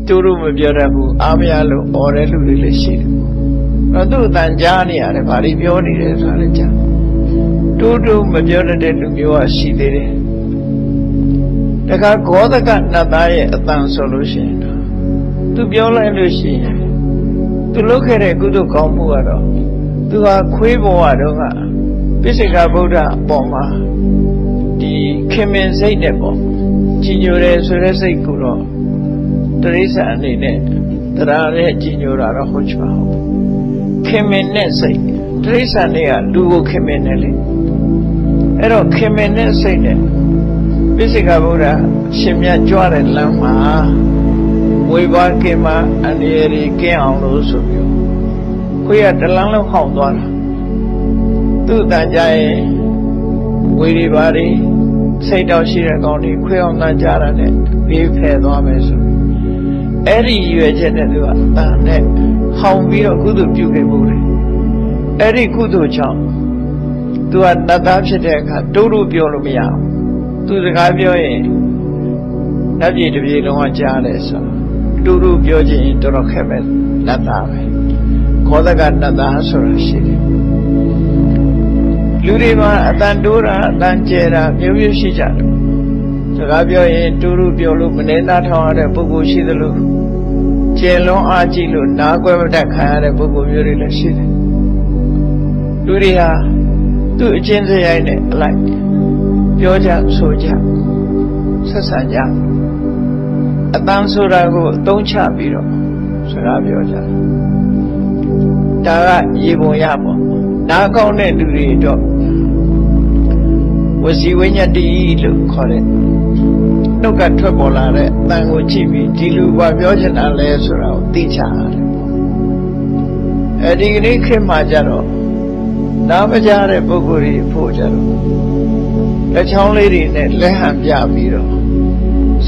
တူတူမပြောတတ်ဘူးအားမရလို့អော်တဲ့လူတွေလည်းရှိတယ်တော့သူ့အတန်ကြားနေရတယ်ဘာလို့ပြောနေတယ်ဆိုတာလည်းကြားတူတူမပြောတတ်တဲ့လူမျိုးကရှိသေးတယ်တခါဂောဒကနတ်သားရဲ့အတန်ဆိုလို့ရှိရင်သူပြောလိုက်လို့ရှိရင်သူလုပ်ခဲ့တဲ့ကုသိုလ်ကောင်းမှုကတော့သူဟာခွေးဘဝတုန်းကပိစိကဗုဒ္ဓအပေါ်မှာဒီခင်မင်စိတ်နဲ့ပေါ့ကြီးညိုတယ်ဆိုတဲ့စိတ်ကိုတော့တရိစ္ဆာန်အနေနဲ့တရားနဲ့ကြီးညိုတာတော့ဟုတ်ချပါဘူးခင်မင်နဲ့စိတ်တရိစ္ဆာန်တွေကလူကိုခင်မင်နဲ့လေအဲ့တော့ခင်မင်နဲ့စိတ်နဲ့ပိစိကဗုဒ္ဓရှင်မြတ်ကြွတဲ့လမ်းမှာဝေဘာကင်မှာအနေရီကင်းအောင်လို့ဆိုပြီးခွေးကတလန်းလုံးဟောင်းသွားတာသူ့တန်ကြရင်ဝေဒီပါရီစိတ်တော်ရှိတဲ့ကောင်းတွေခွေးအောင်တန်ကြတာနဲ့ဘေးဖယ်သွားမယ်ဆိုအဲ့ဒီရွယ်ချက်နဲ့သူကတန်နဲ့ဟောင်းပြီးတော့ကုသိုလ်ပြုခဲ့မှုတယ်အဲ့ဒီကုသိုလ်ကြောင့်သူကနတ်သားဖြစ်တဲ့အခါတိုးတိုးပြောလို့မရဘူးသူစကားပြောရင်နတ်ပြည်တစ်ပြည်လုံးကကြားတယ်ဆိုတူတူပြောခြင်းတော်တော်ခက်မဲ့နတ်သားပဲခောဒကနတ်သားဆိုတာရှိတယ်လူတွေမှာအတန်တိုးတာအတန်ကျဲတာမျိုးမျိုးရှိကြတယ်စကားပြောရင်တူတူပြောလို့မနေသားထောင်ရတဲ့ပုဂ္ဂိုလ်ရှိသလိုကျဲလွန်အားကြည့်လို့နားကွဲမတတ်ခံရတဲ့ပုဂ္ဂိုလ်မျိုးတွေလည်းရှိတယ်လူတွေဟာသူ့အချင်းစရိုက်နဲ့အလိုက်ပြောကြဆိုကြဆက်ဆံကြအတန်ဆိုတာကိုအသုံးချပြီးတော့စကားပြောကြဒါကရေပုံရပေါ့နားကောင်းတဲ့လူတွေတော့ဝစီဝိညာတိလို့ခေါ်တဲ့နှုတ်ကထွက်ပေါ်လာတဲ့အတန်ကိုကြည့်ပြီးဒီလူဘာပြောချင်တာလဲဆိုတာကိုသိချရတယ်ပေါ့အဲဒီကနေ့ခေတ်မှာကြတော့နားမကြားတဲ့ပုဂ္ဂိုလ်တွေဖို့ကြတော့လက်ချောင်းလေးတွေနဲ့လက်ဟန်ပြပြီးတော့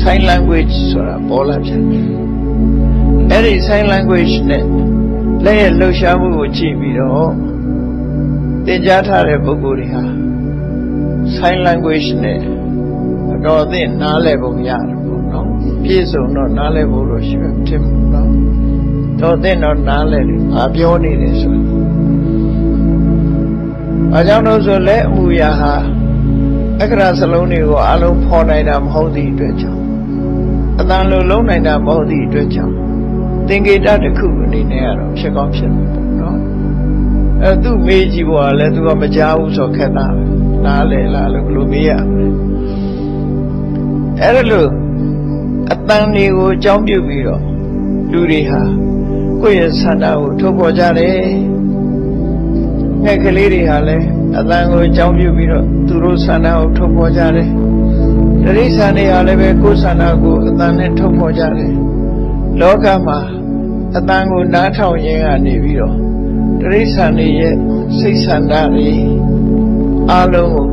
sign language ဆိုတာပေါ်လာပြန်တယ်အဲ့ဒီ sign language နဲ့လက်ရဲ့လှုပ်ရှားမှုကိုကြည့်ပြီးတော့သင်ကြားထားတဲ့ပုဂ္ဂိုလ်တွေဟာ sign language နဲ့တော့သိနားလည်ပုံရတယ်ပေါ့နော်ပြည့်စုံတော့နားလည်ဖို့လို့ရှိမှဖြစ်မှာနော်တော့သိတော့နားလည်တယ်ဘာပြောနေတယ်ဆိုအကြောင်းလို့ဆိုလဲအမူအရာဟာအခရာစလုံးတွေကိုအလုံးဖော်နိုင်တာမဟုတ်သည့်အတွက်ကြောင့်အတန်လိုလုံးနိုင်တာမဟုတ်သည့်အတွက်ကြောင့်သင်္ကေတတစ်ခုအနေနဲ့ကတော့ဖြစ်ကောင်းဖြစ်မှာပေါ့နော်အဲသူ့မေးကြည့်ပေါ်ကလည်းသူကမကြားဘူးဆိုခက်တာပဲနားလေလားလို့ဘယ်လိုမေးရမလဲအဲ့လိုအတန်တွေကိုအကြောင်းပြုပြီးတော့လူတွေဟာကိုယ့်ရဲ့ဆန္ဒကိုထုတ်ပေါ်ကြတယ်ငှက်ကလေးတွေဟာလည်းအတန်ကိုအကြောင်းပြုပြီးတော့သူတို့ဆန္ဒကိုထုတ်ပေါ်ကြတယ်တရိစ္ဆာန်တွေဟာလည်းပဲကိုယ်ဆန္ဒကိုအတန်နဲ့ထုတ်ပေါ်ကြတယ်လောကမှာအတန်ကိုနားထောင်ရင်းကနေပြီးတော့တရိစ္ဆာန်တွေရဲ့စိတ်ဆန္ဒတွေအလုံးကို